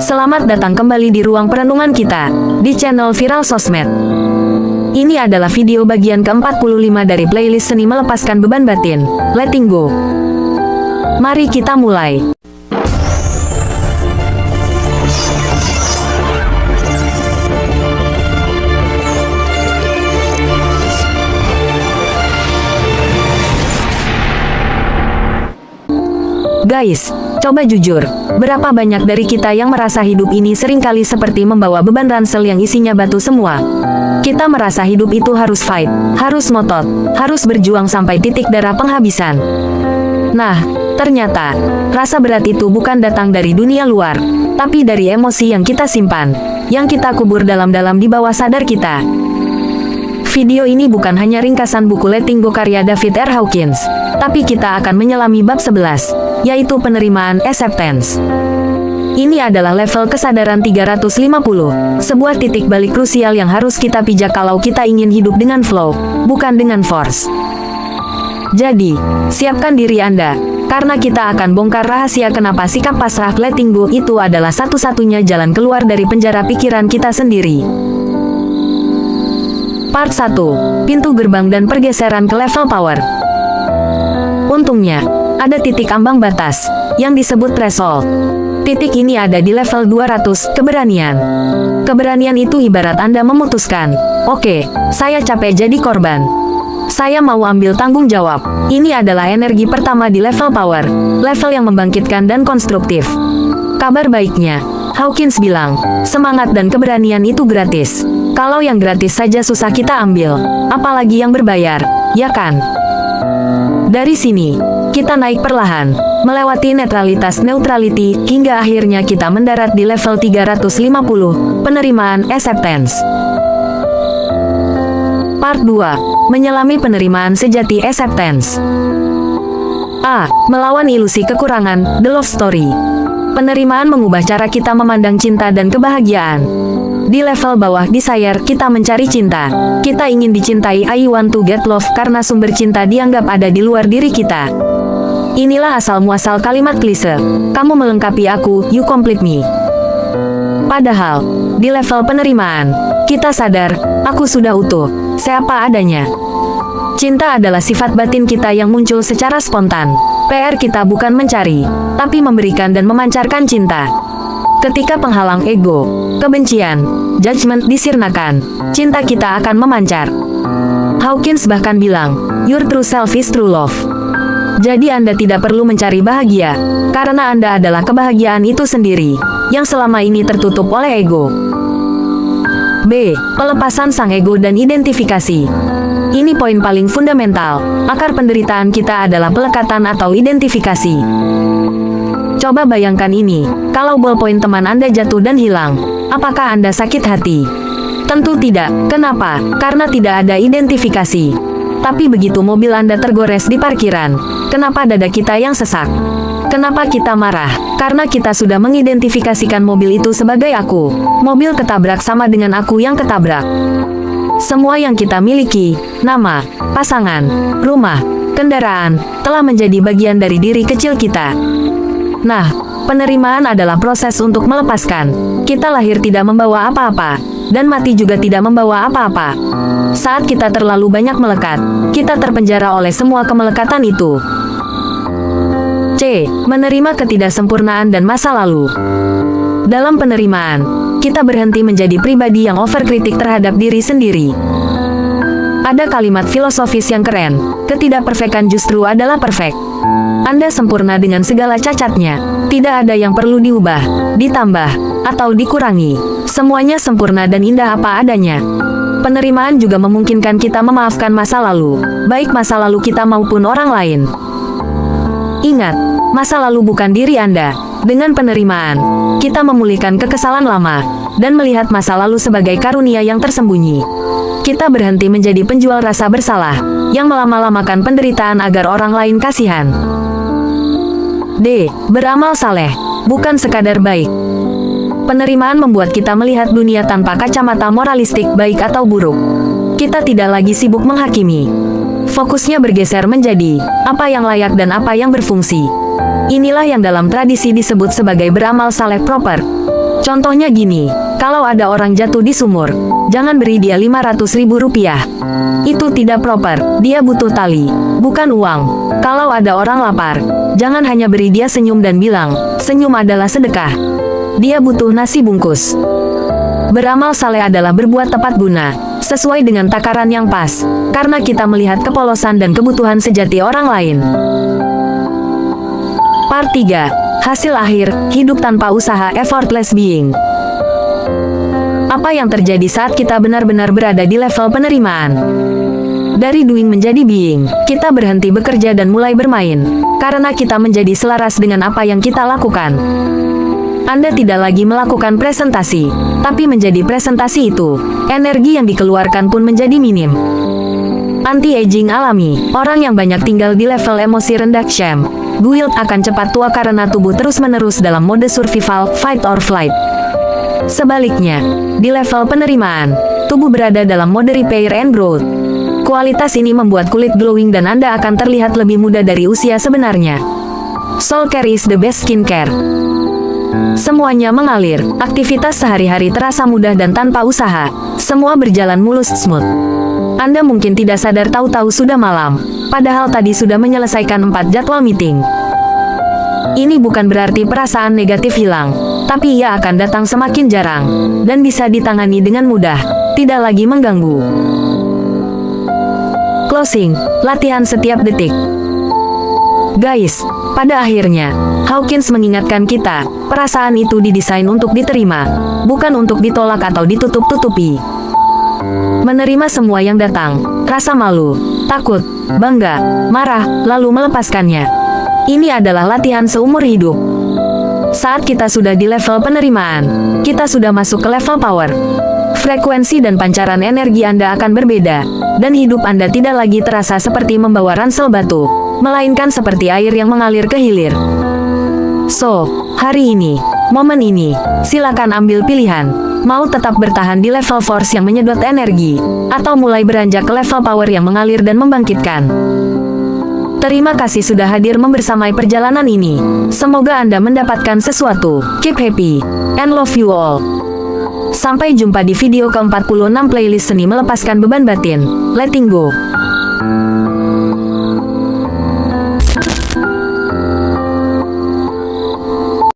Selamat datang kembali di ruang perenungan kita, di channel Viral Sosmed. Ini adalah video bagian ke-45 dari playlist Seni Melepaskan Beban Batin, Letting Go. Mari kita mulai. Guys, coba jujur, berapa banyak dari kita yang merasa hidup ini seringkali seperti membawa beban ransel yang isinya batu semua? Kita merasa hidup itu harus fight, harus ngotot, harus berjuang sampai titik darah penghabisan. Nah, ternyata, rasa berat itu bukan datang dari dunia luar, tapi dari emosi yang kita simpan, yang kita kubur dalam-dalam di bawah sadar kita. Video ini bukan hanya ringkasan buku Letting Go karya David R. Hawkins, tapi kita akan menyelami bab 11, yaitu penerimaan acceptance. Ini adalah level kesadaran 350, sebuah titik balik krusial yang harus kita pijak kalau kita ingin hidup dengan flow, bukan dengan force. Jadi, siapkan diri Anda, karena kita akan bongkar rahasia kenapa sikap pasrah letting go itu adalah satu-satunya jalan keluar dari penjara pikiran kita sendiri. Part 1, Pintu Gerbang dan Pergeseran ke Level Power. Untungnya, ada titik ambang batas, yang disebut threshold. Titik ini ada di level 200, keberanian. Keberanian itu ibarat Anda memutuskan, oke, saya capek jadi korban. Saya mau ambil tanggung jawab. Ini adalah energi pertama di level power, level yang membangkitkan dan konstruktif. Kabar baiknya, Hawkins bilang, semangat dan keberanian itu gratis. Kalau yang gratis saja susah kita ambil, apalagi yang berbayar, ya kan? Dari sini, kita naik perlahan, melewati neutrality, hingga akhirnya kita mendarat di level 350, penerimaan acceptance. Part 2, menyelami penerimaan sejati acceptance. A. Melawan ilusi kekurangan, The Love Story. Penerimaan mengubah cara kita memandang cinta dan kebahagiaan. Di level bawah desire, kita mencari cinta. Kita ingin dicintai, I want to get love, karena sumber cinta dianggap ada di luar diri kita. Inilah asal-muasal kalimat klise, kamu melengkapi aku, you complete me. Padahal, di level penerimaan, kita sadar, aku sudah utuh, siapa adanya. Cinta adalah sifat batin kita yang muncul secara spontan. PR kita bukan mencari, tapi memberikan dan memancarkan cinta. Ketika penghalang ego, kebencian, judgment disirnakan, cinta kita akan memancar. Hawkins bahkan bilang, your true self is true love. Jadi Anda tidak perlu mencari bahagia, karena Anda adalah kebahagiaan itu sendiri, yang selama ini tertutup oleh ego. B. Pelepasan sang ego dan identifikasi. Ini poin paling fundamental, akar penderitaan kita adalah pelekatan atau identifikasi. Coba bayangkan ini, kalau ballpoint teman Anda jatuh dan hilang, apakah Anda sakit hati? Tentu tidak. Kenapa? Karena tidak ada identifikasi. Tapi begitu mobil Anda tergores di parkiran, kenapa dada kita yang sesak? Kenapa kita marah? Karena kita sudah mengidentifikasikan mobil itu sebagai aku. Mobil ketabrak sama dengan aku yang ketabrak. Semua yang kita miliki, nama, pasangan, rumah, kendaraan, telah menjadi bagian dari diri kecil kita. Nah, penerimaan adalah proses untuk melepaskan. Kita lahir tidak membawa apa-apa, dan mati juga tidak membawa apa-apa. Saat kita terlalu banyak melekat, kita terpenjara oleh semua kemelekatan itu. C. Menerima ketidaksempurnaan dan masa lalu. Dalam penerimaan, kita berhenti menjadi pribadi yang overkritik terhadap diri sendiri. Ada kalimat filosofis yang keren, ketidakperfekan justru adalah perfect. Anda sempurna dengan segala cacatnya. Tidak ada yang perlu diubah, ditambah, atau dikurangi. Semuanya sempurna dan indah apa adanya. Penerimaan juga memungkinkan kita memaafkan masa lalu, baik masa lalu kita maupun orang lain. Ingat, masa lalu bukan diri Anda. Dengan penerimaan, kita memulihkan kekesalan lama, dan melihat masa lalu sebagai karunia yang tersembunyi. Kita berhenti menjadi penjual rasa bersalah, yang melama-lamakan penderitaan agar orang lain kasihan. D. Beramal saleh, bukan sekadar baik. Penerimaan membuat kita melihat dunia tanpa kacamata moralistik baik atau buruk. Kita tidak lagi sibuk menghakimi. Fokusnya bergeser menjadi apa yang layak dan apa yang berfungsi. Inilah yang dalam tradisi disebut sebagai beramal saleh proper. Contohnya gini, kalau ada orang jatuh di sumur, jangan beri dia 500.000 rupiah. Itu tidak proper, dia butuh tali, bukan uang. Kalau ada orang lapar, jangan hanya beri dia senyum dan bilang, senyum adalah sedekah. Dia butuh nasi bungkus. Beramal saleh adalah berbuat tepat guna, sesuai dengan takaran yang pas, karena kita melihat kepolosan dan kebutuhan sejati orang lain. Part 3. Hasil akhir, hidup tanpa usaha, effortless being. Apa yang terjadi saat kita benar-benar berada di level penerimaan? Dari doing menjadi being, kita berhenti bekerja dan mulai bermain, karena kita menjadi selaras dengan apa yang kita lakukan. Anda tidak lagi melakukan presentasi, tapi menjadi presentasi itu. Energi yang dikeluarkan pun menjadi minim. Anti-aging alami, orang yang banyak tinggal di level emosi rendah shame, guilt akan cepat tua karena tubuh terus-menerus dalam mode survival, fight or flight. Sebaliknya, di level penerimaan, tubuh berada dalam mode repair and growth. Kualitas ini membuat kulit glowing dan Anda akan terlihat lebih muda dari usia sebenarnya. Soul care is the best skincare. Semuanya mengalir, aktivitas sehari-hari terasa mudah dan tanpa usaha. Semua berjalan mulus smooth. Anda mungkin tidak sadar tahu-tahu sudah malam, padahal tadi sudah menyelesaikan 4 jadwal meeting. Ini bukan berarti perasaan negatif hilang, tapi ia akan datang semakin jarang, dan bisa ditangani dengan mudah, tidak lagi mengganggu. Closing, latihan setiap detik. Guys, pada akhirnya, Hawkins mengingatkan kita, perasaan itu didesain untuk diterima, bukan untuk ditolak atau ditutup-tutupi. Menerima semua yang datang, rasa malu, takut, bangga, marah, lalu melepaskannya. Ini adalah latihan seumur hidup. Saat kita sudah di level penerimaan, kita sudah masuk ke level power. Frekuensi dan pancaran energi Anda akan berbeda, dan hidup Anda tidak lagi terasa seperti membawa ransel batu, melainkan seperti air yang mengalir ke hilir. So, hari ini, momen ini, silakan ambil pilihan. Mau tetap bertahan di level force yang menyedot energi, atau mulai beranjak ke level power yang mengalir dan membangkitkan. Terima kasih sudah hadir membersamai perjalanan ini. Semoga Anda mendapatkan sesuatu. Keep happy, and love you all. Sampai jumpa di video ke-46 playlist seni melepaskan beban batin. Letting go.